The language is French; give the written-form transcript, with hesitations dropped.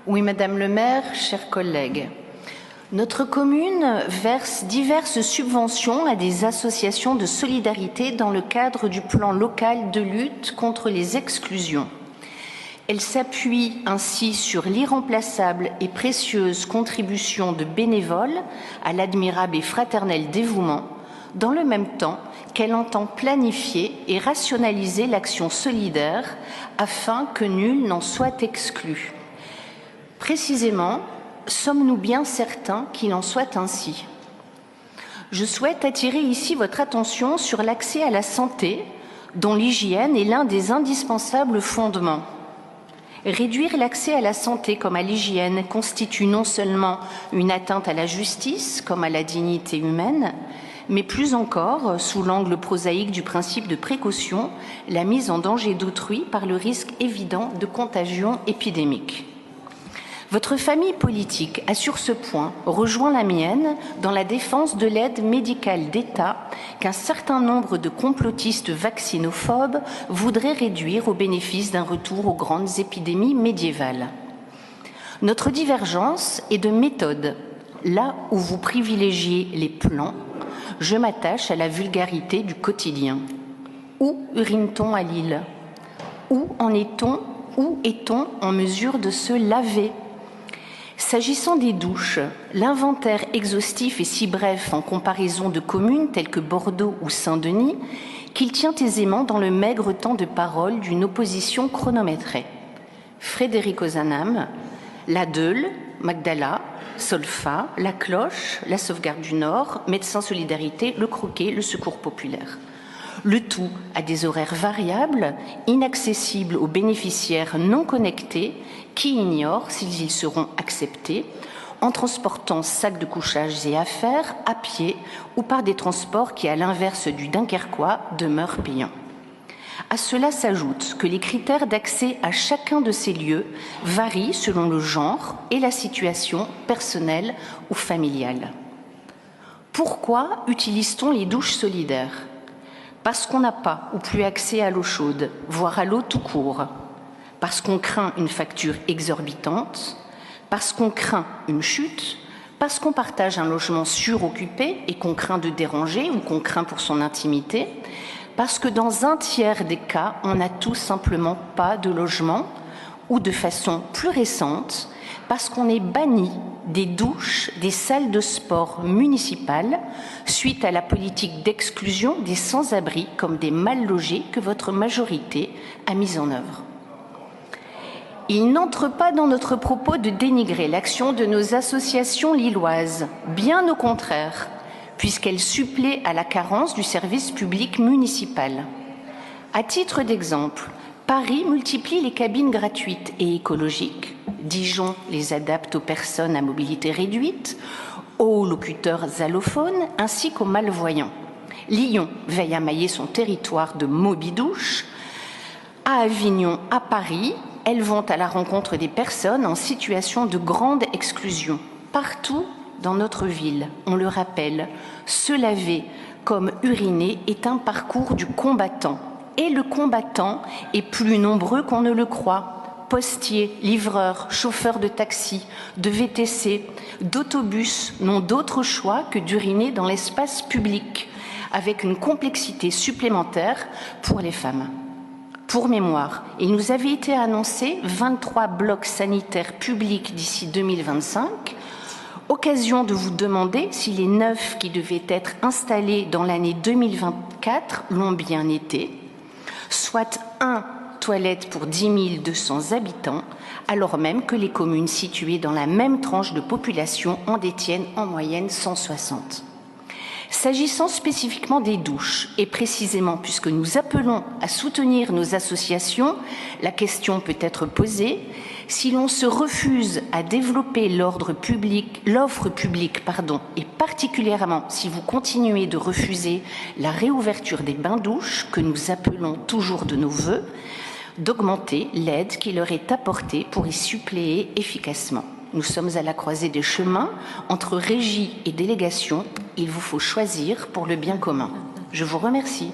Oui, Madame le maire, chers collègues. Notre commune verse diverses subventions à des associations de solidarité dans le cadre du plan local de lutte contre les exclusions. Elle s'appuie ainsi sur l'irremplaçable et précieuse contribution de bénévoles à l'admirable et fraternel dévouement, dans le même temps qu'elle entend planifier et rationaliser l'action solidaire afin que nul n'en soit exclu. Précisément, sommes-nous bien certains qu'il en soit ainsi? Je souhaite attirer ici votre attention sur l'accès à la santé, dont l'hygiène est l'un des indispensables fondements. Réduire l'accès à la santé comme à l'hygiène constitue non seulement une atteinte à la justice comme à la dignité humaine, mais plus encore, sous l'angle prosaïque du principe de précaution, la mise en danger d'autrui par le risque évident de contagion épidémique. Votre famille politique a sur ce point rejoint la mienne dans la défense de l'aide médicale d'État qu'un certain nombre de complotistes vaccinophobes voudraient réduire au bénéfice d'un retour aux grandes épidémies médiévales. Notre divergence est de méthode. Là où vous privilégiez les plans, je m'attache à la vulgarité du quotidien. Où urine-t-on à Lille? Où est-on en mesure de se laver? S'agissant des douches, l'inventaire exhaustif est si bref en comparaison de communes telles que Bordeaux ou Saint-Denis qu'il tient aisément dans le maigre temps de parole d'une opposition chronométrée. Frédéric Ozanam, la Deule, Magdala, Solfa, la Cloche, la Sauvegarde du Nord, Médecins Solidarité, le Croquet, le Secours Populaire. Le tout à des horaires variables, inaccessibles aux bénéficiaires non connectés qui ignorent s'ils y seront acceptés, en transportant sacs de couchage et affaires à pied ou par des transports qui, à l'inverse du Dunkerquois, demeurent payants. À cela s'ajoute que les critères d'accès à chacun de ces lieux varient selon le genre et la situation personnelle ou familiale. Pourquoi utilise-t-on les douches solidaires? Parce qu'on n'a pas ou plus accès à l'eau chaude, voire à l'eau tout court. Parce qu'on craint une facture exorbitante, parce qu'on craint une chute, parce qu'on partage un logement suroccupé et qu'on craint de déranger ou qu'on craint pour son intimité, parce que dans un tiers des cas, on n'a tout simplement pas de logement, ou de façon plus récente, parce qu'on est banni des douches, des salles de sport municipales, suite à la politique d'exclusion des sans-abri comme des mal logés que votre majorité a mise en œuvre. Il n'entre pas dans notre propos de dénigrer l'action de nos associations lilloises, bien au contraire, puisqu'elles suppléent à la carence du service public municipal. À titre d'exemple, Paris multiplie les cabines gratuites et écologiques. Dijon les adapte aux personnes à mobilité réduite, aux locuteurs allophones ainsi qu'aux malvoyants. Lyon veille à mailler son territoire de mobidouches. À Avignon, à Paris, elles vont à la rencontre des personnes en situation de grande exclusion. Partout dans notre ville, on le rappelle, se laver comme uriner est un parcours du combattant. Et le combattant est plus nombreux qu'on ne le croit. Postiers, livreurs, chauffeurs de taxi, de VTC, d'autobus n'ont d'autre choix que d'uriner dans l'espace public, avec une complexité supplémentaire pour les femmes. Pour mémoire, il nous avait été annoncé 23 blocs sanitaires publics d'ici 2025, occasion de vous demander si les 9 qui devaient être installés dans l'année 2024 l'ont bien été, soit 1 toilette pour 10 200 habitants, alors même que les communes situées dans la même tranche de population en détiennent en moyenne 160. S'agissant spécifiquement des douches, et précisément puisque nous appelons à soutenir nos associations, la question peut être posée: si l'on se refuse à développer l'offre publique, et particulièrement si vous continuez de refuser la réouverture des bains-douches, que nous appelons toujours de nos vœux, d'augmenter l'aide qui leur est apportée pour y suppléer efficacement. Nous sommes à la croisée des chemins. Entre régie et délégation, il vous faut choisir pour le bien commun. Je vous remercie.